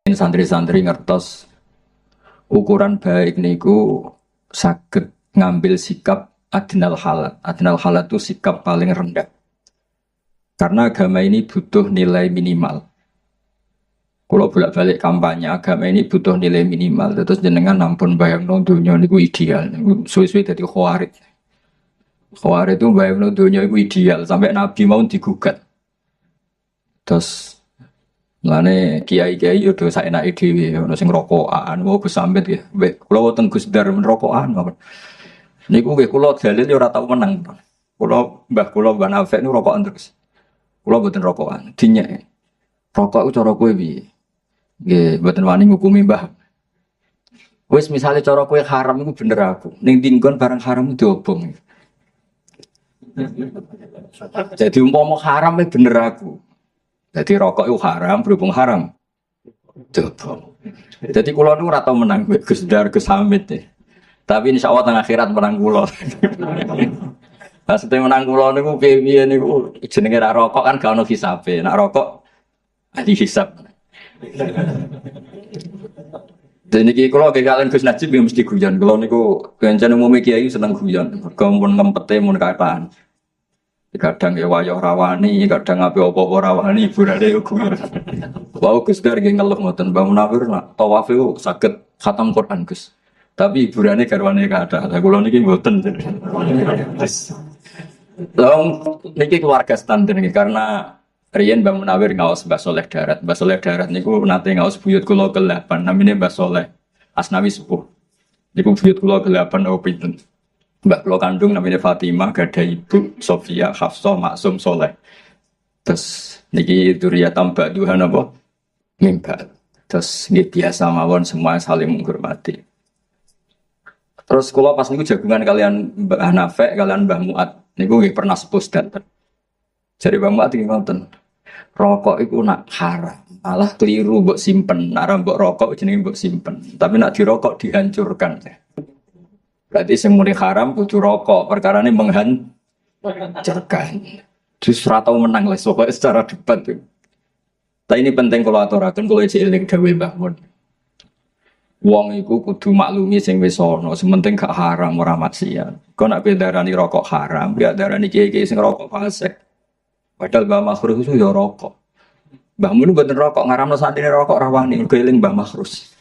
Santri-santri ngertos ukuran baik niku saged ngambil sikap adnal halat. Adnal halat itu sikap paling rendah. Karena agama ini butuh nilai minimal. Kalau bolak-balik kampanye agama ini butuh nilai minimal. Terus jenengan nampun bayangno dunya niku ideal. Suwi-suwi dadi khawarij. Khawarij itu bayangno dunya niku ideal sampai Nabi mau digugat. Terus lane kiai-kiai yo do saenake dhewe ono sing rokokan, mau Gus Samit ya. Kula wonten Gus Dar men rokokan. Niku nggih kula dalil yo ora tau menang. Mbah Nafek niku rokokan terus. Kula mboten rokokan, dinyek. Rokok ku cara kowe piye? Nggih, mboten wani ngukumi Mbah. Wis misale cara kowe haram iku bener aku. Ning dinggon barang haram diobong. Jadi umpama haram bener aku. Jadi rokok itu haram, berhubung haram. Coba. Jadi kulo nu ora tau menang Gus Dar Gus Hamid deh. Tapi insya Allah tengah akhirat menang kulo. Nah, setelah menang kulo niku piye niku jenenge ra rokok kan gak ono hisabe. Nak rokok ahli hisab. Dan niki kulo kalian Gus Najib yang mesti guyon. Kulo niku kencen umume kiai seneng guyon. Kemun ngempete mun kataan. Kadang ya wayah rawani, kadang apa-apa rawani, hiburane yo guyon. Wau Gus Dar nggih ngeluh ngoten, Mbah Munawir nak tawaf iku saged khatam Quran Gus. Tapi hiburane garwane kathah. Lah kula niki mboten. Long niki keluarga standar niki karena riyen Mbah Munawir ngaos Mbah Soleh Darat. Mbah Soleh Darat niku nate ngaos buyut kula ke-8 namine Mbah Soleh Asnawi Sepuh. Niku buyut kula ke-8 opo pinten. Mbak kula kandung namanya Fatimah, gada ibu Sofia, Hafsah, Maksum, Soleh. Terus niki dzurriyatam ba'duha napa? Mimba. Terus niki biasa mawon semua saling menghormati. Terus kula pas niku jagungan kalian Mbah Nafek, kalian Mbah Muat. Niku nggih pernah sepuh danten. Jadi Mbah Muat iki ngoten. Rokok iku nak haram. Malah keliru mbok simpen. Nak mbok rokok jenenge mbok simpen. Tapi nak dirokok dihancurkan. Berarti sing muni haram kudu rokok, perkarane menghancurkan. Justru tau menang les pokoknya secara debat. Tapi ini penting kalau aturaken kula eling dawuh Mbah Mun. Wong iku kudu maklumi sing wis ana, sementing gak haram ora maksiat. Kok nek darani rokok haram, ya darani kiai-kiai sing rokok fasik. Padahal Mbah Makhrus itu ya rokok. Mbah Mun mboten rokok, ngaramno santrine rokok rawani eling Mbah Makhrus.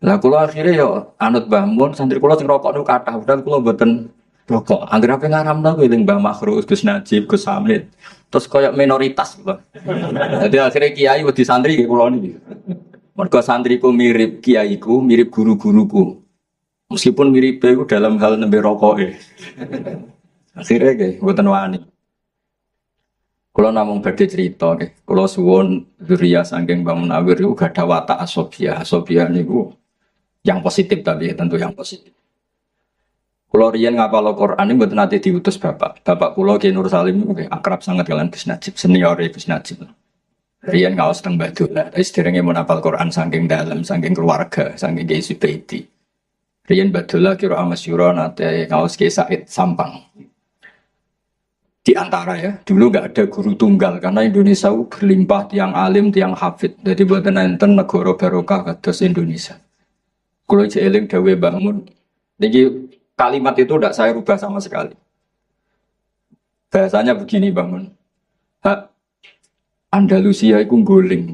Lah kula akhirnya yo anut Mbah Mun, santri kula sing rokok niku kathah, padahal kula mboten rokok. Anggere ape ngaramno kuwi ning Mbah Makhrus, Gus Najib, Gus Hamid. Terus koyo minoritas kula. Dadi akhirnya kiai wedi santri kula niki. Mergo santriku mirip kiaiku, mirip guru-guruku. Meskipun mirip iku dalam hal nembe rokoke. Akhirnya nggih mboten wani. Kula namung badhe cerita nggih. Kula suwun dzurriyyah saking Mbah Munawir iku gadah watak asobiah. Asobiah niku yang positif tapi tentu yang positif. Kulo riyen ngapal Al-Qur'an ini mboten nate diutus bapak. Bapak kulo Ki Nur Salim niku akrab sangat kalian Gus Najib, senior Gus Najib. Riyen ngaos teng Badula, sedherenge mun hafal Qur'an saking dalam, saking keluarga, saking Ki Subaidi. Riyen Badula kira masyhur nate ngaos Ki Said Sampang. Di antara ya, dulu nggak ada guru tunggal karena Indonesia berlimpah tiang alim, tiang hafid. Jadi mboten enten negara barokah kados Indonesia. Kalau eling dawuh Mbah Mun, niki kalimat itu tidak saya rubah sama sekali. Bahasanya begini Mbah Mun. Andalusia iku guling.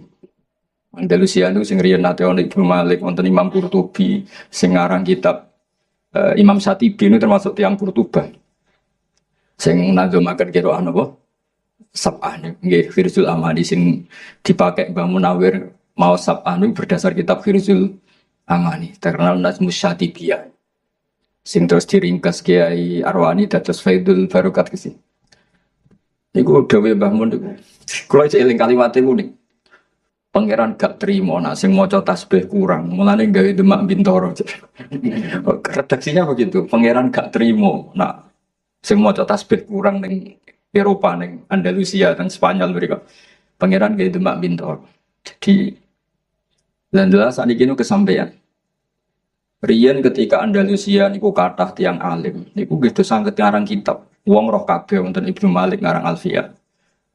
Andalusia itu sing riyen nate ana Ibnu Malik, wonten Imam Qurtubi, sing ngarang kitab Imam Syatibi itu termasuk tiang Qurtubah. Sing nadzomaken qiraah napa? Sab'ah nggih Firzul Amani sing dipakai Mbah Munawir mau Sab'ah berdasar kitab Firzul Amani, terkenal Nazmus Syatibiyah. Sing terus diringkas Kiai Arwani dados Faidul Barokat kesi. Iku dawuh Mbah Mun niku. Kula eling kalimat iku ning. Pangeran gak trimo nak sing maca tasbih kurang, mulane gawe Demak Bintoro. Redaksinya begitu, pangeran gak trimo nak sing maca tasbih kurang ning Eropa ning Andalusia dan Spanyol mereka. Pangeran gawe Demak Bintoro. Jadi dan jelas saat ini kesampaian. Riyen ketika Andalusia niku kathah tiang alim, niku gitu sanget ngarang kitab. Wong roh kabeh wonten Ibnu Malik ngarang Alfiyah.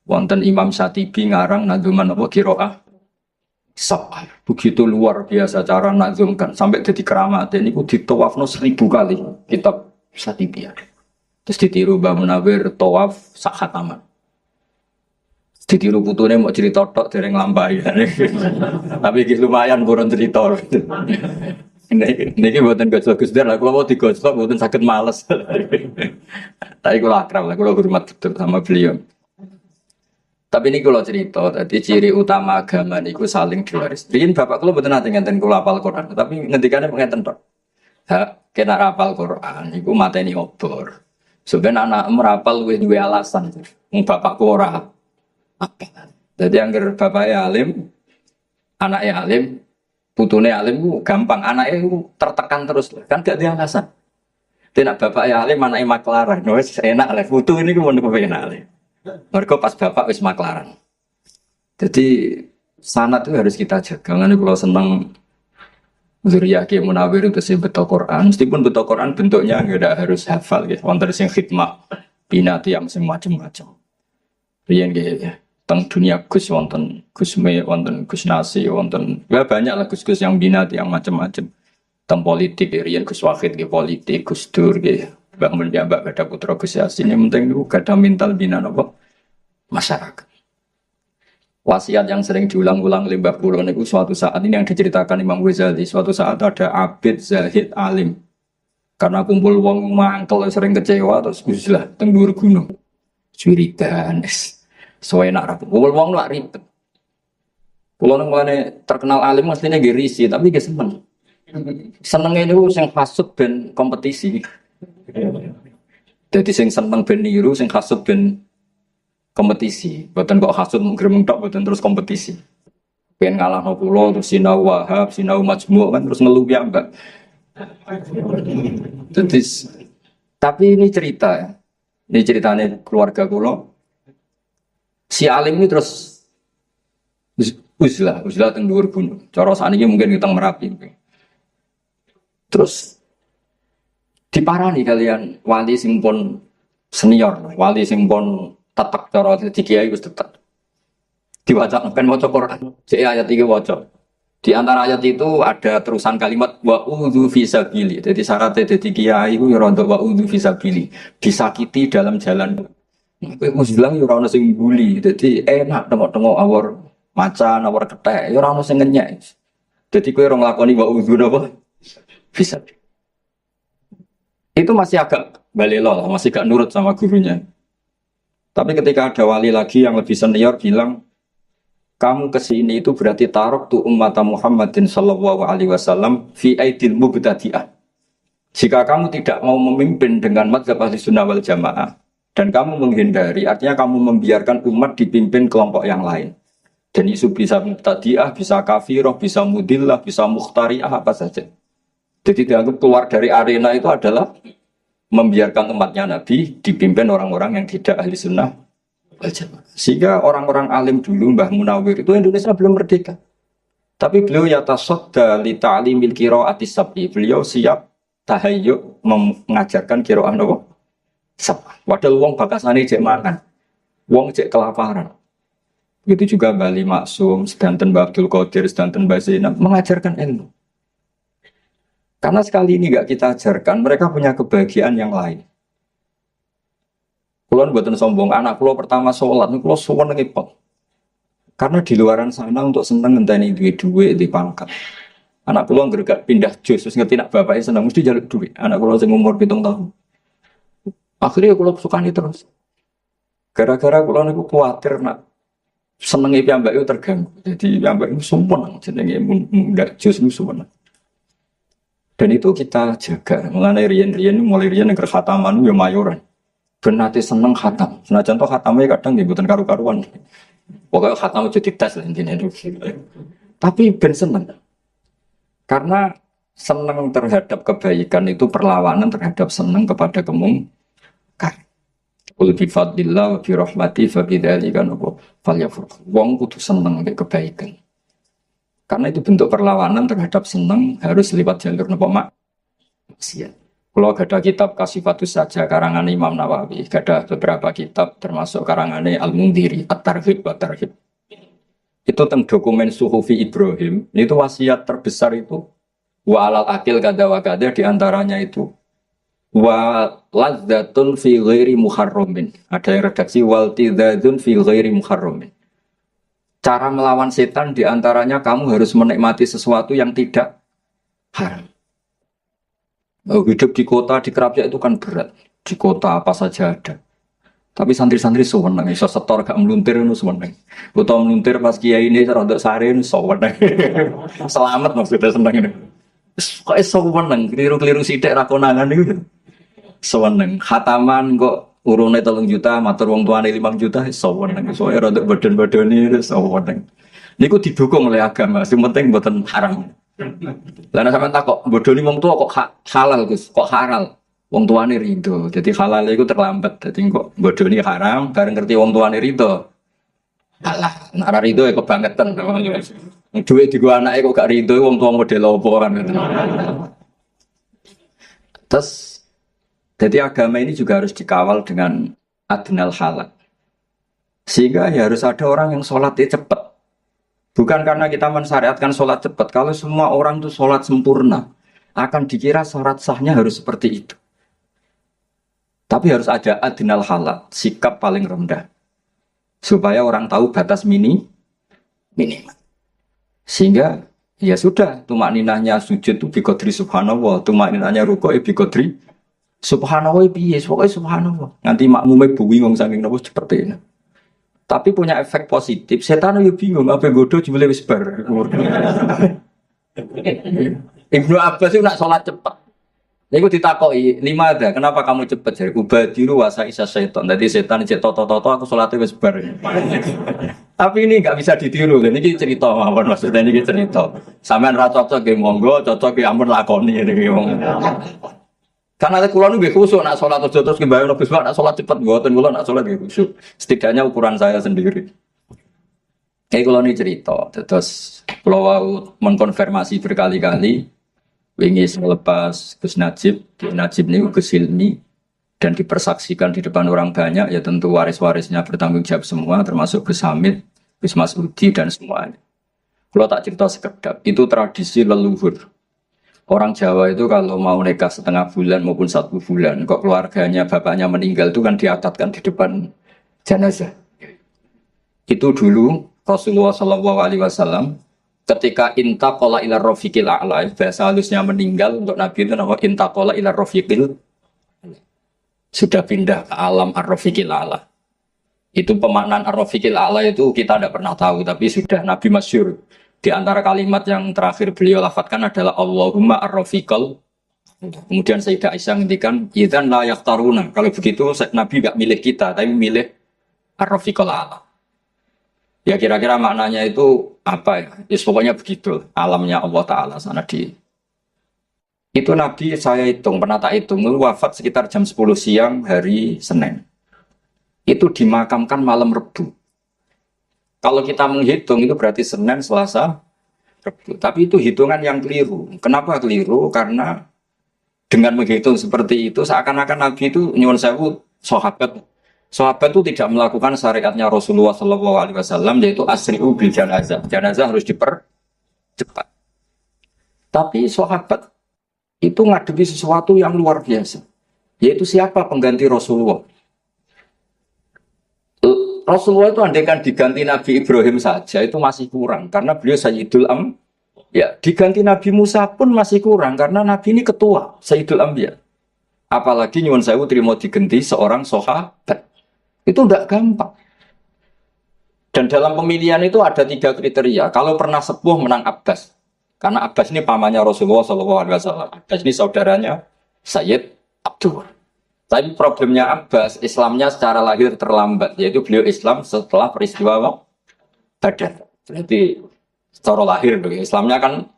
Wonten Imam Syatibi ngarang Nadzuman apa Qiraah Sabah. Begitu luar biasa cara nazumkan sampai jadi keramat. Ini ku ditawafno 1000 kali kitab Satibiyah. Terus ditiru Mbah Munawir tawaf sak khataman. Ditiru putune mau cerita tok dereng nglampahi. Tapi iki lumayan kurang cerita. Niki mboten gojlok Gus Dur, kula mau digojlok mboten saged males. Tapi kula akrab lah, kula hormat betul sama beliau. Tapi ini kalau cerita, tadi ciri utama agama niku saling diwaris. Riyen bapak kula mboten nate ngenten kula hafal Quran, tapi ngendikane ngenten tok. Hak kena hafal Quran niku mateni obor. Sebenarnya anak merapal luwih duwe alasan. Wong bapakku ora apa. Jadi angger bapaknya alim, anaknya alim, putune alim ku gampang, anaknya ku tertekan terus. Kan gak ada alasan. Tidak bapaknya alim, anaknya maklaran. Wes enak lah, putu ini ku menurut enak lah. Mereka pas bapak wis maklaran. Jadi sanad itu harus kita jaga. Karena kalau senang zuriyah Ki Munawir itu sih betul Quran. Meskipun betul Quran bentuknya nggak harus hafal gitu. Wonten sing khidmah, binati yang macam-macam. Riyen gitu. Teng dunia Gus wonten Gusme, wonten Gus Nasi, wonten ya banyak lah Gus-Gus yang binati yang macam-macam. Teng politik riyen Gus Wahid gitu politik, Gus Dur gitu. Mbak Mulya, Mbak Gada Putra Gus Yasin, yang penting itu gada mental bina apa? Masyarakat. Wasiat yang sering diulang-ulang oleh Mbah Kula niku suatu saat ini yang diceritakan Imam Ghazali, suatu saat ada abid zahid alim. Karena kumpul wong mangkel sering kecewa terus bislah teng dhuwur gunung. Wiridan enak ra. Kumpul wong lak ribet. Kula nang ngene terkenal alim mestine nggih risi, tapi nggih seneng. Senenge niku sing hasud ben kompetisi. Jadi sing seneng ben niru, sing hasud ben kompetisi. Boten kok hasud gremeng tok boten terus kompetisi. Ben ngalahno kula terus sinau Wahab, sinau Majmu' kan terus ngeluh ya Mbak. Jadi tapi ini cerita ya. Ini ceritanya keluarga kula. Si alim ini terus uzlah teng dhuwur gunung. Cara sakniki mungkin kita Merapi. Terus diparani kalian wali sing pun senior, wali sing pun tetek cara dadi kiai wis tetek. Diwaca ben maca Quran. Cek ayat iki waca. Di antara ayat itu ada terusan kalimat wa udzu fisabili. Jadi syaratnya dadi kiai iku ya rontok wa udzu fisabili. Disakiti dalam jalan. Kowe mesti bilang ya ora ono sing bully. Dadi enak tengok-tengok awor macan, awor kethek, ya ora ono sing ngenyek. Dadi kowe ora nglakoni wa udzu napa? Fisabili. Itu masih agak balelo lah, masih gak nurut sama gurunya. Tapi ketika ada wali lagi yang lebih senior bilang, kamu kesini itu berarti tarok tu umat Muhammadin sallallahu alaihi wasallam fi aidil mubtadi'ah. Jika kamu tidak mau memimpin dengan madzhab ahli sunnah wal jamaah dan kamu menghindari, artinya kamu membiarkan umat dipimpin kelompok yang lain. Dan isu bisa mubtadi'ah, bisa kafirah, bisa mudillah, bisa mukhtari'ah, apa saja. Jadi dianggap keluar dari arena itu adalah membiarkan umatnya Nabi dipimpin orang-orang yang tidak ahli sunnah. Sehingga orang-orang alim dulu, Mbah Munawir itu Indonesia belum merdeka. Tapi beliau yatasodda li ta'limil qira'ati sab'i. Beliau siap tahayyuk mengajarkan qira'ah napa? Sab'. Padahal wong bakasane cek makan. Wong cek kelaparan. Begitu juga Bali Maksum, sedanten Mbah Abdul Qadir, sedanten Mbah Zainab mengajarkan ilmu. Karena sekali ini nggak kita ajarkan, mereka punya kebahagiaan yang lain. Kulon buatan sombong, anak kulo pertama sholat, kulo suwon ngepot. Karena di luaran sana untuk seneng ngenteni duit di pangkat. Anak kulo nggak pindah jus, terus ngerti nak bapaknya seneng, mesti jaluk duit. Anak kulo sing umur 7 tahun. Akhirnya kulo sukani terus. Gara-gara kulo niku khawatir nak senenge piyambak itu terganggu. Jadi piyambak itu sumpon, jenenge nggak jus itu sumpon. Dan itu kita jaga. Mengenai rian-rian mulai rian yang khataman ya mayoran. Bernati seneng khatam. Nah contoh khatamnya kadang dibutuhkan karu-karuan. Pokoknya khatam jadi tes lah intinya itu. Tapi ben seneng. Karena seneng terhadap kebaikan itu perlawanan terhadap seneng kepada kemungkar. Qul bi fadlillah wa bi rahmati fa bidzalika falyafrah. Wong kudu seneng mek kebaikan. Karena itu bentuk perlawanan terhadap seneng harus lewat jalur napa maksiat. Kalau ada kitab Kasifatus Saja karangan Imam Nawawi, ada beberapa kitab termasuk karangannya Al-Mundhiri, At-Targhib wa Tarhib. Itu tentang dokumen Suhufi Ibrahim. Itu wasiat terbesar itu wa alal akil kada wa kada diantaranya itu wa ladzatun fi ghairi muharramin. Ada yang redaksi wal tidzadzun fi ghairi muharramin. Cara melawan setan diantaranya kamu harus menikmati sesuatu yang tidak haram. Hidup di kota, di Kerapia itu kan berat. Di kota apa saja ada. Tapi santri-santri sewenang, iso setor gak meluntir itu sewenang. Utawa meluntir pas kiai ini rodok sare itu sewenang. Selamat maksudnya seneng ini. Kok sewenang, keliru-keliru sidik rakonangan itu. Sewenang, khataman kok urune 3 juta, matur wong tuane 5 juta, sewenang. Soalnya rodok badan-badan ini sewenang. Niku didukung oleh agama, yang penting mboten haram. Lah nek sampean takok, bodoni wong tua kok halal Gus, kok haram? Wong tuane rido. Jadi halal itu terlambat. Jadi kok bodoni haram, bareng ngerti wong tuane rido. Alah, nek ora rido ya kebangetan. Duit digo anake kok gak rido, wong tua model opo kan. Terus jadi agama ini juga harus dikawal dengan adnal halal. Sehingga ya harus ada orang yang sholatnya cepat. Bukan karena kita mensyariatkan sholat cepat. Kalau semua orang itu sholat sempurna, akan dikira syarat sahnya harus seperti itu. Tapi harus ada adnal halal, sikap paling rendah. Supaya orang tahu batas minimal. Sehingga ya sudah, tumak ninahnya sujud itu biqadri subhanallah, tumak ninahnya rukuk biqadri subhanallah piye, pokoknya subhanallah. Nanti makmumnya bingung saking nopo seperti ini. Tapi punya efek positif, setan yo bingung apa godo jebule wis bar. Ibnu Abbas itu nak sholat cepat. Niku ditakoki, "Lima ada, kenapa kamu cepat?" Jadi ubadiru wasa isa setan. Jadi setan cek toto aku sholatnya wis bar. Tapi ini nggak bisa ditiru. Ini cerita mawon maksudnya ini cerita. Sampean ra cocok ge monggo, cocok ge ampun lakoni iki wong. Karena kula nu nggih khusuk nak salat aja terus mbayang Gus nak salat cepet mboten kula nak salat nggih khusuk. Setidaknya ukuran saya sendiri. Kayak kula ni cerita, terus kula wau mengkonfirmasi berkali-kali wingi selepas Gus Najib niku Gus Hilmi dan dipersaksikan di depan orang banyak ya tentu waris-warisnya bertanggung jawab semua termasuk Gus Hamid, Gus Masudi dan semuanya. Kula tak cerita sekedap, itu tradisi leluhur. Orang Jawa itu kalau mau nikah setengah bulan maupun 1 bulan, kok keluarganya, bapaknya meninggal itu kan diakadkan di depan jenazah. Itu dulu Rasulullah SAW ketika intaqala ila rafiqil a'la, bahasa halusnya meninggal untuk Nabi itu nama intaqala ila rafiqil, sudah pindah ke alam ar-rafiqil a'la. Itu pemaknaan ar-rafiqil a'la itu kita tidak pernah tahu, tapi sudah Nabi masyhur. Di antara kalimat yang terakhir beliau lafadzkan adalah Allahumma ar-rafiqal. Kemudian Sayyidah Aisyah ngendikan, "Idzan la yaqtaruna." Kalau begitu Nabi enggak milih kita, tapi milih ar-rafiqal a'la. Ya kira-kira maknanya itu apa ya? Pokoknya begitu. Alamnya Allah Ta'ala sana di. Itu Nabi saya hitung, pernah tak hitung, wafat sekitar jam 10 siang hari Senin. Itu dimakamkan malam Rebu. Kalau kita menghitung itu berarti Senin, Selasa, Rebu. Tapi itu hitungan yang keliru. Kenapa keliru? Karena dengan menghitung seperti itu seakan-akan Nabi itu nyuwun sewu sahabat. Sahabat itu tidak melakukan syariatnya Rasulullah SAW yaitu asri'u bil janazah. Janazah harus dipercepat. Tapi sahabat itu ngadepi sesuatu yang luar biasa. Yaitu siapa pengganti Rasulullah? Rasulullah itu andaikan diganti Nabi Ibrahim saja itu masih kurang karena beliau Sayyidul Ya, diganti Nabi Musa pun masih kurang karena Nabi ini ketua Sayyidul Anbiya. Apalagi nyuwun sewu terima diganti seorang sahabat. Itu tidak gampang. Dan dalam pemilihan itu ada 3 kriteria. Kalau pernah sepuh menang Abbas. Karena Abbas ini pamannya Rasulullah SAW. Abbas ini saudaranya Sayyid Abdul. Tapi problemnya Abbas, Islamnya secara lahir terlambat, yaitu beliau Islam setelah peristiwa Badar. Berarti secara lahir, Islamnya kan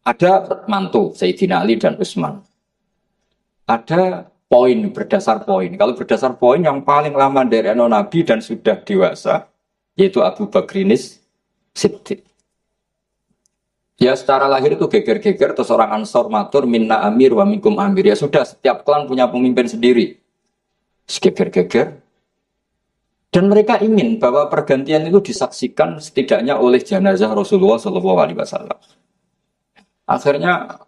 ada mantu, Sayyidina Ali dan Utsman. Ada poin, berdasar poin. Kalau berdasar poin yang paling lama dari Nabi dan sudah dewasa, yaitu Abu Bakrinis Siddiq. Ya secara lahir itu geger-geger, terus orang Ansor matur minna amir wa minkum amir. Ya sudah, setiap klan punya pemimpin sendiri. Geger-geger. Dan mereka ingin bahwa pergantian itu disaksikan setidaknya oleh jenazah Rasulullah SAW. Akhirnya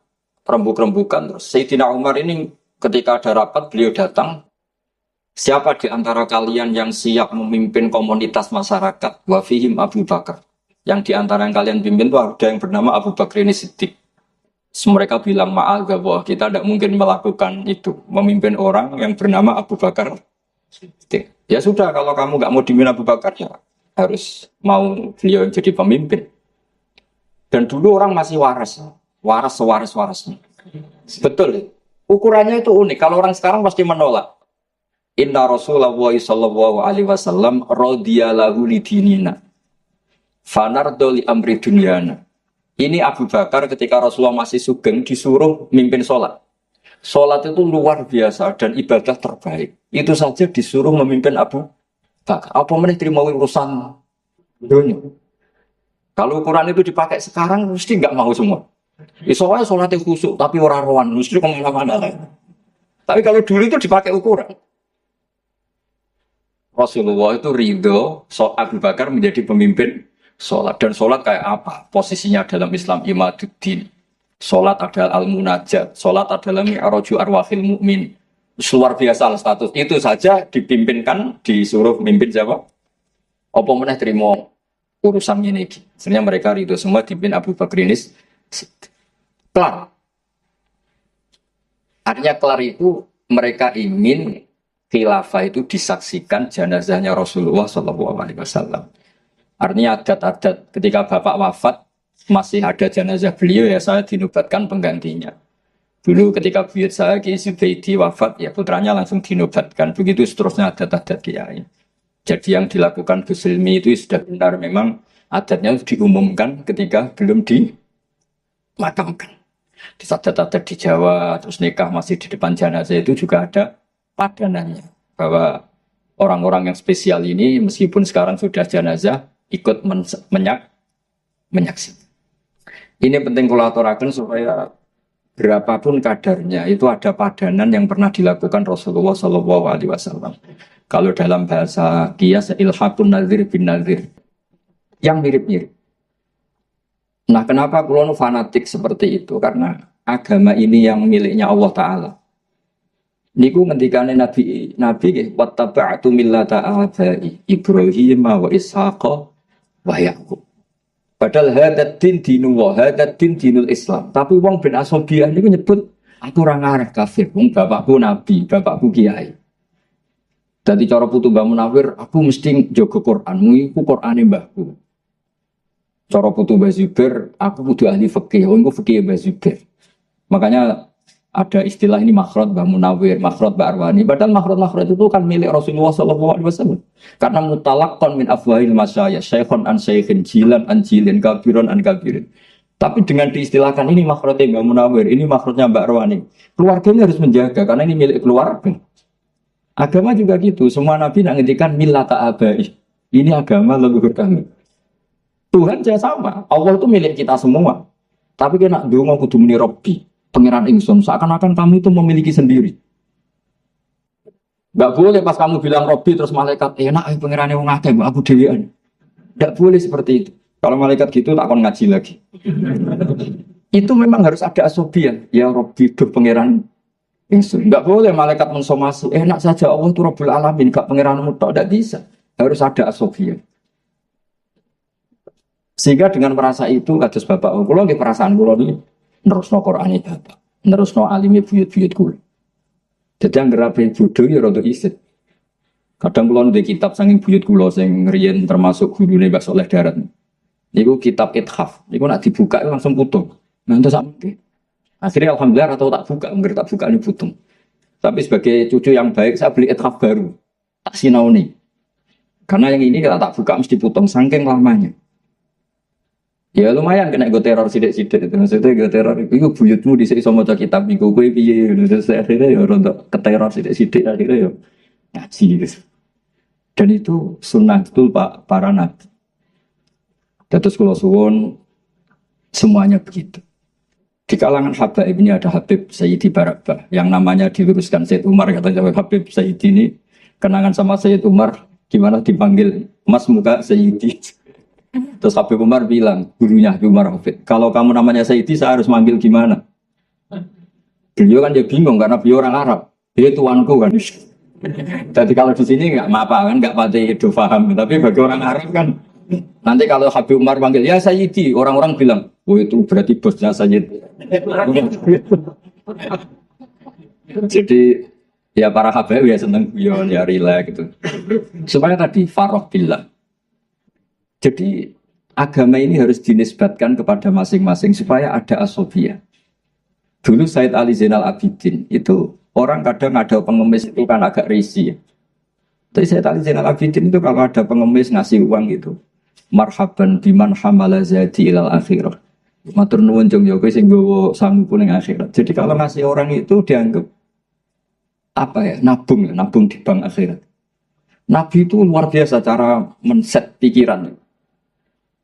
rembukan terus. Sayyidina Umar ini ketika ada rapat beliau datang. Siapa di antara kalian yang siap memimpin komunitas masyarakat? Wa fihim Abu Bakar. Yang di antara yang kalian pimpin itu ada yang bernama Abu Bakar ini Siddiq. Mereka bilang maaf bahwa kita tidak mungkin melakukan itu, memimpin orang yang bernama Abu Bakar. Ya sudah, kalau kamu nggak mau dipimpin Abu Bakar ya harus mau beliau jadi pemimpin. Dan dulu orang masih waras sewaras-warasnya. Betul. Ukurannya itu unik. Kalau orang sekarang pasti menolak. Inna Rasulullah sallallahu alaihi wasallam radhiyalahu lidinina. Fanardo li amri dunyana. Ini Abu Bakar ketika Rasulullah masih sugeng disuruh mimpin sholat. Sholat itu luar biasa dan ibadah terbaik. Itu saja disuruh memimpin Abu Bakar. Apa meneh terima urusan dunia. Kalau ukuran itu dipakai sekarang mesti nggak mau semua. Soalnya sholatnya khusyuk tapi orang rohan mesti kemana-mana. Tapi kalau dulu itu dipakai ukuran. Rasulullah itu ridho Abu Bakar menjadi pemimpin sholat. Dan sholat kayak apa? Posisinya dalam Islam imaduddin. Sholat adalah al-munajat. Sholat adalah mi'raju arwahil mu'min. Luar biasa status. Itu saja dipimpinkan, disuruh memimpin siapa? Apa meneh terima urusan ini. Sebenarnya mereka itu semua dipimpin Abu Bakar ini kelar. Artinya kelar itu mereka ingin khilafah itu disaksikan jenazahnya Rasulullah SAW. Artinya adat-adat ketika bapak wafat masih ada jenazah beliau ya saya dinubatkan penggantinya. Dulu ketika buyut saya Ki Zubaidi wafat ya putranya langsung dinubatkan. Begitu seterusnya adat-adat kiai. Jadi yang dilakukan Gus Ilmi itu sudah benar memang adatnya diumumkan ketika belum dimakamkan. Di adat-adat di Jawa terus nikah masih di depan jenazah itu juga ada padanannya bahwa orang-orang yang spesial ini meskipun sekarang sudah jenazah ikut menyaksikan. Ini penting kalau aturakan supaya berapapun kadarnya itu ada padanan yang pernah dilakukan Rasulullah SAW. Kalau dalam bahasa qiyas ilhaqun nazir bin nazir yang mirip-mirip. Nah, kenapa kulo fanatik seperti itu? Karena agama ini yang miliknya Allah Ta'ala. Niku ngendikane Nabi nggih wattaba'tu millata abai Ibrahim wa Ishaq wa Yaqub. Padahal hadat din dinullah, hadat din dinul Islam. Tapi wong ben asobiah niku nyebut aku ora ngarep kafir. Wong bapakku nabi, bapakku kiai. Dadi cara putu Mbah Munawir, aku mesti jaga Qur'anmu iku Qur'ane mbahku. Cara putu Mbah Zubair, aku kudu ahli fikih, wong ku fikih Mbah Zubair. Makanya ada istilah ini makhraj Mbah Munawir, makhraj Mbah Arwani. Padahal makhraj itu kan milik Rasulullah SAW. Karena mutalaqqan min afwahil masyayikh, syaikhun an syaikhin, jilan an jilin, kabiron an kabirin. Tapi dengan diistilahkan ini makhrajnya Mbah Munawir, ini makhrajnya Mbah Arwani. Keluarganya harus menjaga karena ini milik keluarga. Agama juga gitu, semua nabi nak ngendikan millata abai. Ini agama leluhur kami. Tuhan juga sama, Allah itu milik kita semua. Tapi kena ndonga kudu muni Rabbi, pangeran ingsun, seakan-akan kamu itu memiliki sendiri. Enggak boleh pas kamu bilang Rabbi terus malaikat enak pangerane wong akeh mbok aku dhewean. Enggak boleh seperti itu. Kalau malaikat gitu tak akan ngaji lagi. Itu memang harus ada asobian. Ya Rabbi duh pangeran ingsun. Enggak boleh malaikat mensomasi enak saja Allah itu Rabbul Alamin, enggak pangeranmu tok, enggak bisa. Harus ada asobian. Sehingga dengan merasa itu kados bapak kula nggih perasaan kula niki nerusno Qur'ane bapak, nerusno alime buyut-buyut kula. Dadi anggere ape bodho ya rada isit. Kadang kula ndek kitab saking buyut kula sing riyen termasuk gurune Mbak Soleh Darat. Niku kitab Ithaf. Niku nek dibuka langsung putung. Ngantos sampe. Akhirnya alhamdulillah atau tak buka, anggere tak buka ini putung. Tapi sebagai cucu yang baik saya beli Ithaf baru. Tak sinauni. Karena yang ini kita tak buka mesti putung saking lamanya. Ya lumayan kena gue teror sidik-sidik itu maksudnya gue teror itu buyutmu di sini sama kitab minggu gue piye terus akhirnya ya rontok keteror sidik-sidik akhirnya ya ngaji gitu. Dan itu sunnah betul pak para nabi. Terus kalau suwon semuanya begitu. Di kalangan Habib ini ada Habib Sayyidi Barabah yang namanya diluruskan Sayyid Umar, katanya Habib Sayyidi ini kenangan sama Sayyid Umar Gimana dipanggil Mas muka Sayyidi. Terus Habib Umar bilang, gurunya Habib Umar Hafid, kalau kamu namanya Sayyidi saya harus manggil gimana? Beliau kan dia bingung karena beliau orang Arab. Dia tuanku kan. Jadi kalau di sini nggak apa kan, nggak pati itu paham. Tapi bagi orang Arab kan, nanti kalau Habib Umar panggil ya Sayyidi, orang-orang bilang, oh itu berarti bosnya Sayyid. Jadi ya para Habib ya seneng guyon ya relax gitu. Supaya tadi farah billah. Jadi agama ini harus dinisbatkan kepada masing-masing supaya ada asobiyah. Dulu Said Ali Zainal Abidin itu orang kadang ada pengemis itu kan agak risih. Tapi Said Ali Zainal Abidin itu kalau ada pengemis ngasih uang gitu, marhaban biman hamala zadi ilal akhirah. Matur nuwun jeng yo kowe sing nggawa sangu ning akhirat. Jadi kalau ngasih orang itu dianggap apa ya? Nabung di bank akhirat. Nabi itu luar biasa cara men-set pikiran.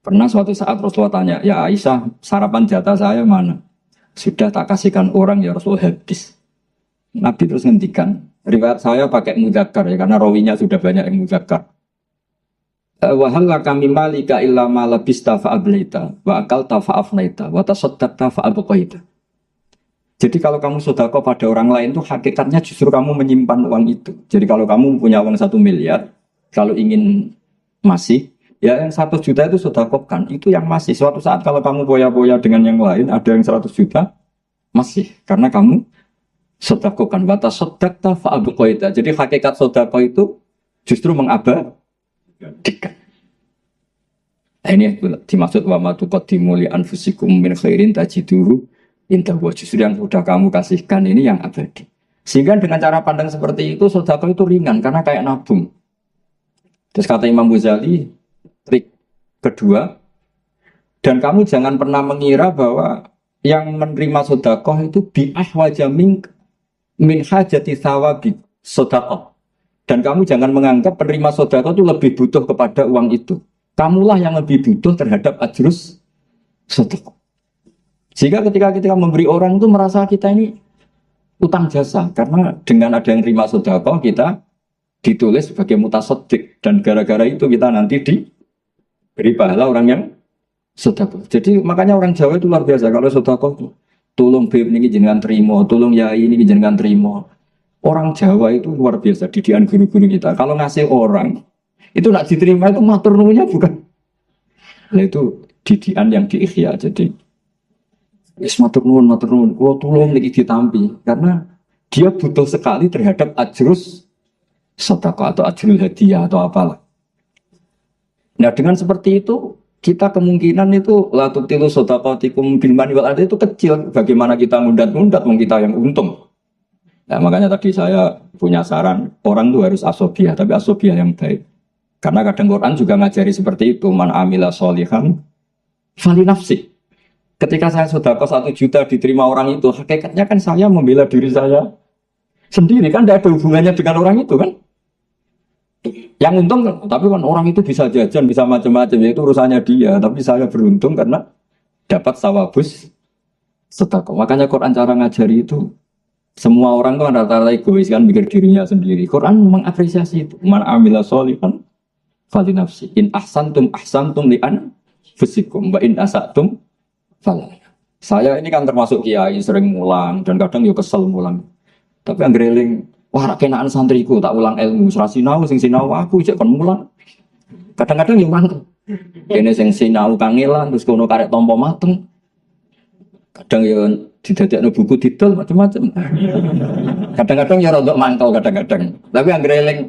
Pernah suatu saat Rasulullah tanya, ya Aisyah, sarapan jatah saya mana? Sudah tak kasihkan orang ya Rasul habis. Nabi terus ngendikan, riwayat saya pakai mudzakkar ya, karena rawinya sudah banyak yang mudzakkar. Wa hal laka malika illa ma labista fa ablaita wa akalta fa afnaita wa tasaddaqta fa abqaita. Jadi kalau kamu sedekah pada orang lain itu hakikatnya justru kamu menyimpan uang itu. Jadi kalau kamu punya uang 1 miliar, kalau ingin masih ya yang 100 juta itu sedekahkan, itu yang masih. Suatu saat kalau kamu boya-boya dengan yang lain, ada yang 100 juta, masih. Karena kamu sedekahkan. Wa tasaddaqta fa abqaita. Jadi hakikat sedekah itu justru mengabadikan. Nah, ini dimaksud wa ma tuqaddimu li anfusikum min khairin tajiduhu inda wa, justru yang sudah kamu kasihkan ini yang abadi. Sehingga dengan cara pandang seperti itu sedekah itu ringan karena kayak nabung. Terus kata Imam Ghazali, trik kedua, dan kamu jangan pernah mengira bahwa yang menerima sedekah itu bi'ahwaja min hajati thawabi sedekah. Dan kamu jangan menganggap penerima sedekah itu lebih butuh kepada uang itu. Kamulah yang lebih butuh terhadap ajrus sedekah. Sehingga ketika kita memberi orang itu merasa kita ini utang jasa, karena dengan ada yang terima sedekah kita ditulis sebagai mutasaddiq, dan gara-gara itu kita nanti diberi pahala orang yang sedekah. Jadi makanya orang Jawa itu luar biasa kalau sedekah itu tolong beb niki jenengan terima, tolong yai niki jenengan terima. Orang Jawa itu luar biasa didikan guru-guru kita. Kalau ngasih orang itu nak diterima itu matur nuwunnya bukan. Nah itu didikan yang diikhya. Jadi wis matur nuwun, kula tolong niki ditampi karena dia butuh sekali terhadap ajrus sedekah atau ajrul hadiah atau apalah. Nah dengan seperti itu kita kemungkinan itu la tutilu shadaqatikum bil mani wal adhi itu kecil. Bagaimana kita ngundat-ngundat wong kita yang untung. Nah makanya tadi saya punya saran, orang itu harus asobiah, tapi asobiah yang baik. Karena kadang Quran juga ngajari seperti itu, man amila sholihan fali nafsi. Ketika saya sedekah 1 juta diterima orang itu, hakikatnya kan saya membela diri saya sendiri, kan tidak ada hubungannya dengan orang itu kan. Yang untung, tapi kan orang itu bisa jajan, bisa macam-macam, ya itu urusannya dia. Tapi saya beruntung karena dapat sawabus sedekah. Makanya Quran cara ngajari itu, semua orang tuh rata-rata egois kan, mikir dirinya sendiri. Quran mengapresiasi itu. Man amila sholihan fali nafsi. In ahsantum li anfusikum wa in asatum fala. Saya ini kan termasuk kiai sering ngulang dan kadang yo kesel ngulang. Tapi yang greling, wah rak kenaan santriku tak ulang ilmu, ora sinau sing sinau aku cek kon mulang. Kadang-kadang yo mantep. Kene sing sinau kangelan terus kono karek tampa mateng. Kadang yo didadekno buku didol macam-macam. Kadang-kadang yo rodok mangkel kadang-kadang. Tapi yang greling,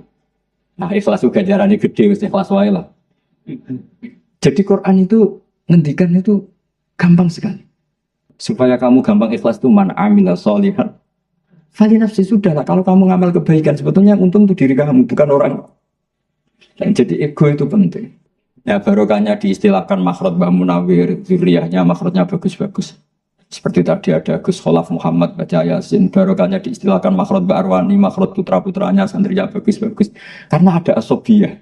nah ikhlas juga jarane gede wis ikhlas wae lah. Jadi Quran itu ngendikan itu gampang sekali. Supaya kamu gampang ikhlas itu man amila sholihan fali nafsi, sudah lah. Kalau kamu ngamal kebaikan sebetulnya yang untung itu diri kamu, bukan orang. Dan jadi ego itu penting. Ya barokahnya diistilahkan makhraj Mbah Munawir, zuriyahnya makhrajnya bagus-bagus. Seperti tadi ada Gus Kholaf Muhammad baca Yasin, barokahnya diistilahkan makhraj Mbah Arwani, makhraj putra-putranya santrinya bagus-bagus. Karena ada asobiyah.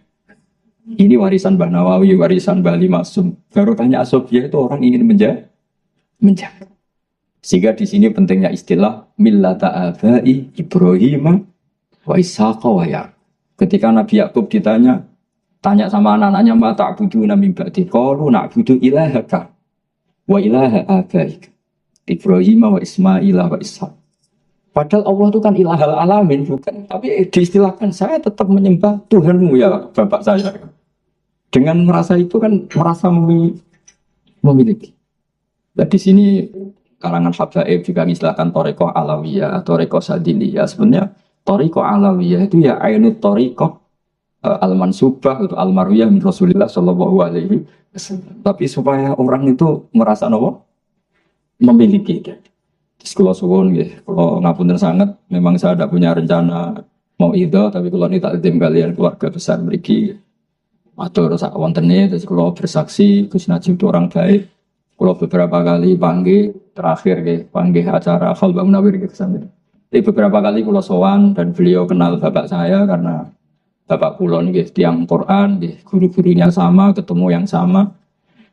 Ini warisan Mbah Nawawi, warisan Mbah Ali Masum. Barokahnya asobiyah itu orang ingin menjaga. Sehingga di sini pentingnya istilah millata abai Ibrahim wa Ishaq wa Yaqub. Ketika Nabi Yakub tanya sama anak-anaknya, ma ta'buduna min ba'di, qalu na'budu ilahaka wa ilaha abaik Ibrahim wa Ismail wa Ishaq. Padahal Allah itu kan ilahal alamin, bukan? Tapi diistilahkan saya tetap menyembah Tuhanmu ya bapak saya. Dengan merasa itu kan merasa memiliki. Nah, di sini kalangan habaib juga mengistilahkan Thariqah Alawiyah, Thariqah Sadiliyah. Sebenarnya Thariqah Alawiyah itu ya ainut Thariqah al-mansubah atau al-marwiyah min Rasulillah sallallahu alaihi wasallam. Tapi supaya orang itu merasa apa? Memiliki. Terus kalau suwun nggih, kalau ngapunten sangat, memang saya tidak punya rencana mau itu, tapi kalau ini tak tim kalian keluarga besar mriki. Matur sak wontene, terus kalau bersaksi Gus Najib itu orang baik. Kalau beberapa kali panggil, terakhir nggih panggil acara Khalbah Munawir nggih kesana. Tapi beberapa kali kalau sowan dan beliau kenal bapak saya karena bapak kula nggih tiyang Quran, nggih guru-gurunya sama, ketemu yang sama.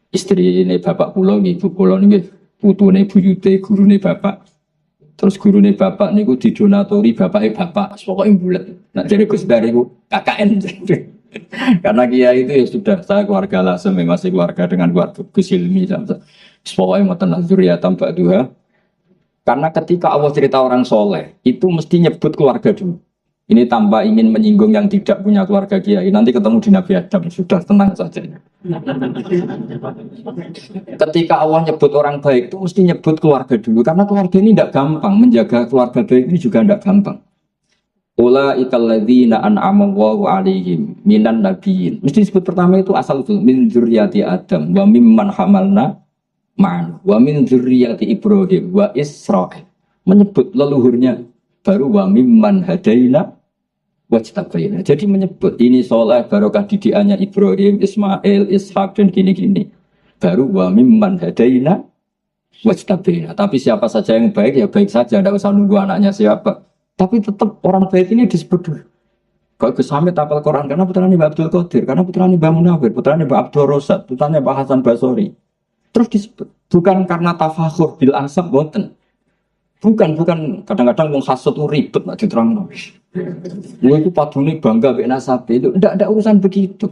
Istri ini bapak kula nggih ibu kula nggih putune buyute gurune bapak. Terus gurune bapak niku didonatori bapake bapak. Pokoke bulet. Nak jare Gus Dari ku KKN. Karena kiai itu ya sudah saya keluarga lasem, masih keluarga dengan keluarga Gus Ilmi. Pokoknya ngoten zuriyatam ba'duha. Karena ketika Allah cerita orang soleh, itu mesti nyebut keluarga dulu. Ini tanpa ingin menyinggung yang tidak punya keluarga kiai. Nanti ketemu di Nabi Adam, sudah tenang saja. Ketika Allah nyebut orang baik itu mesti nyebut keluarga dulu. Karena keluarga ini tidak gampang. Menjaga keluarga baik ini juga tidak gampang. Ulaikal ladzina an'ama Allahu 'alaihim minan nabiyyin. Mesti disebut pertama itu asal usul min dzurriyyati Adam wa mimman hamalna ma'an wa min dzurriyyati Ibrahim wa Israil. Menyebut leluhurnya baru wa mimman hadaina wajtabaina. Jadi menyebut ini soleh barokah didikannya Ibrahim, Ismail, Ishak dan gini-gini. Baru wa mimman hadaina wajtabaina. Tapi siapa saja yang baik ya baik saja, tidak usah nunggu anaknya siapa. Tapi tetap orang baik ini disebut dulu. Kalau Gus Hamid hafal Quran karena putranya Mbak Abdul Qadir, karena putranya Mbak Munawir, putranya Mbak Abdul Rosad, putranya Mbak Hasan Basori. Terus disebut bukan karena tafakhur bil ansab boten. Bukan kadang-kadang wong hasud itu ribet nak diterangno. Lu itu padune bangga mek nasabe itu ndak urusan begitu.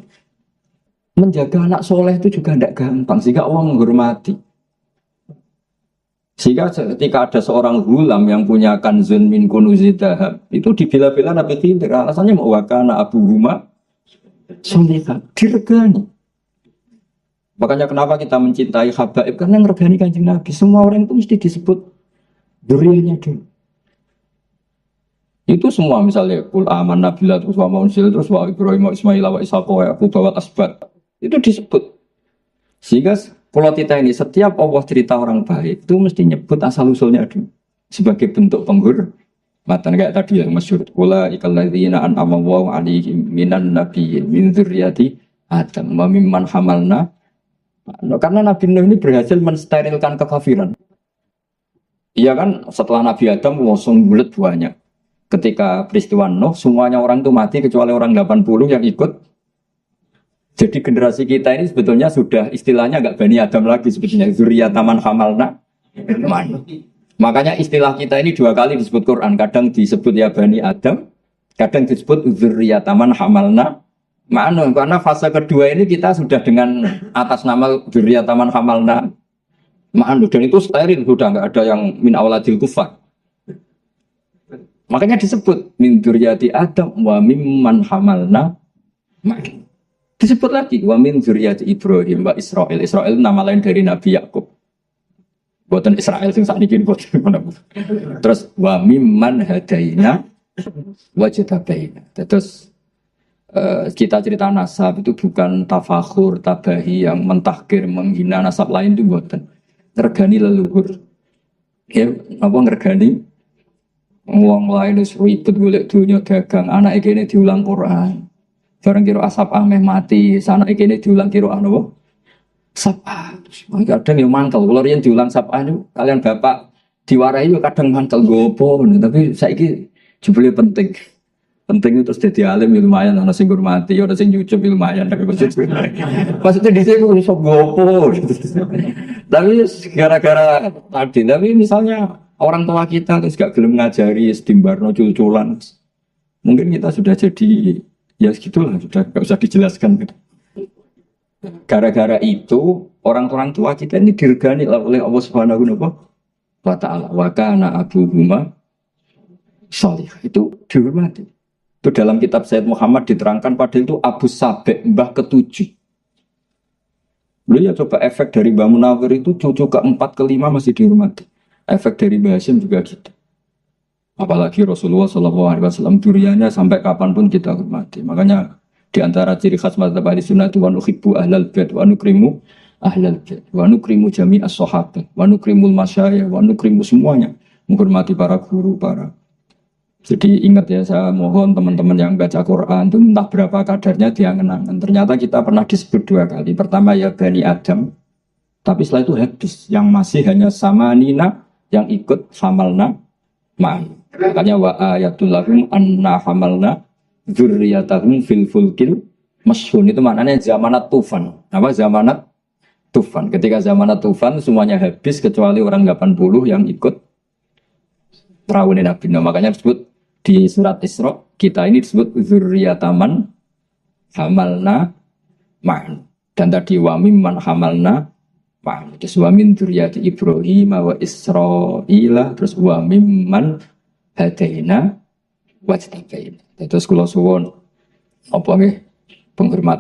Menjaga anak soleh itu juga ndak gampang sehingga Allah menghormati. Sehingga ketika ada seorang gulam yang punya kanzun min kunuzid dahab, itu dibela-bela Nabi Khidir. Alasannya mau wakana Abu Huma solehah, diregani. Makanya kenapa kita mencintai habaib, karena ngeregani Kanjeng Nabi. Semua orang itu mesti disebut duriannya dulu. Itu semua misalnya kul aman nabila terus wa maunsil terus wa Ibrahim wa Ismail wa Ishaq wa Yaqub wa asbat. Itu disebut. Sehingga kalau kita ini setiap Allah cerita orang baik itu mesti nyebut asal usulnya dulu sebagai bentuk penghormatan kayak tadi yang masyhur ulaikal ladzina an'ama Allahu 'alaihim minan nabiyyin min dzurriyyati Adam wa mimman hamalna. Karena Nabi Nuh ini berhasil mensterilkan kekafiran. Iya kan setelah Nabi Adam langsung bulat banyak. Ketika peristiwa Nuh semuanya orang itu mati kecuali orang 80 yang ikut. Jadi generasi kita ini sebetulnya sudah istilahnya enggak Bani Adam lagi sebetulnya zuriyataman hamalna. Makanya istilah kita ini dua kali disebut Quran, kadang disebut ya Bani Adam, kadang disebut zuriyataman hamalna. Ma'anu karena fase kedua ini kita sudah dengan atas nama zuriyataman hamalna. Ma'anu dan itu steril sudah enggak ada yang min auladil kufar. Makanya disebut min dzurriyyati Adam wa mimman hamalna ma'an. Disebut lagi wa min dzurriyyati Ibrahim wa Israil. Israil nama lain dari Nabi Yakub. Buatan Israel sing sakniki boten. Terus wa mimman hadaina wa jatabaina. Terus kita cerita nasab itu bukan tafakhur, tabahi yang mentahkir, menghina nasab lain itu buatan. Ngergani leluhur. Ya, apa ngergani? Wong lain wis ribet golek dunya dagang, anake kene diulang Quran. Bareng kira asap ameh mati, sanake kene diulang kira apa? Sapa. Kadang yo mantel, kula riyen diulang sapa niku kalian bapak diwarai yo kadang mantel gopo, tapi saiki jebule penting. Penting itu terus jadi alim ya lumayan, ana sing hormati, ana sing nyucup ya lumayan. Maksudnya di sini iso gopo. Tapi gara-gara tadi, tapi misalnya orang tua kita terus gak gelem ngajari, sedimbarno cul-culan. Mungkin kita sudah jadi Ya segitulah, sudah nggak usah dijelaskan gitu. Gara-gara itu orang-orang tua kita ini diregani oleh Allah Subhanahu wa taala. Wa kana abuhuma sholih. Itu dihormati. Itu dalam kitab Sayyid Muhammad diterangkan padahal itu Abu Sabek, mbah ketujuh. Lu ya coba efek dari Mbah Munawir itu cucu keempat kelima masih dihormati. Efek dari Mbah Hasyim juga gitu. Apalagi Rasulullah SAW duriannya sampai kapanpun kita hormati. Makanya di antara ciri khas mazhab ahli sunnah itu wa nuhibbu ahlal bait wa nukrimu ahlal bait wa nukrimu jami'as sahabat wa nukrimul masyayikh wa nukrimu semuanya, menghormati para guru, para. Jadi ingat ya, saya mohon teman-teman yang baca Quran itu entah berapa kadarnya dia kenangan. Ternyata kita pernah disebut dua kali. Pertama ya Bani Adam, tapi setelah itu habis. Yang masih hanya sama Nina yang ikut hamalna ma'an. Makanya wa ayatul lahum anna hamalna dzurriyyatahum fil fulkil masyhun. Itu maknanya zamanat tufan. Apa zamanat tufan? Ketika zamanat tufan semuanya habis kecuali orang 80 yang ikut perahu Nabi Nuh. Makanya disebut di surat Isra kita ini disebut dzurriyyataman hamalna ma'an. Dan tadi wa mimman hamalna ma'an. Terus wa min dzurriyyati Ibrahim wa Israila, terus wa mimman hadaina wajtabaina. Terus kula suwun apa nggih penghormatan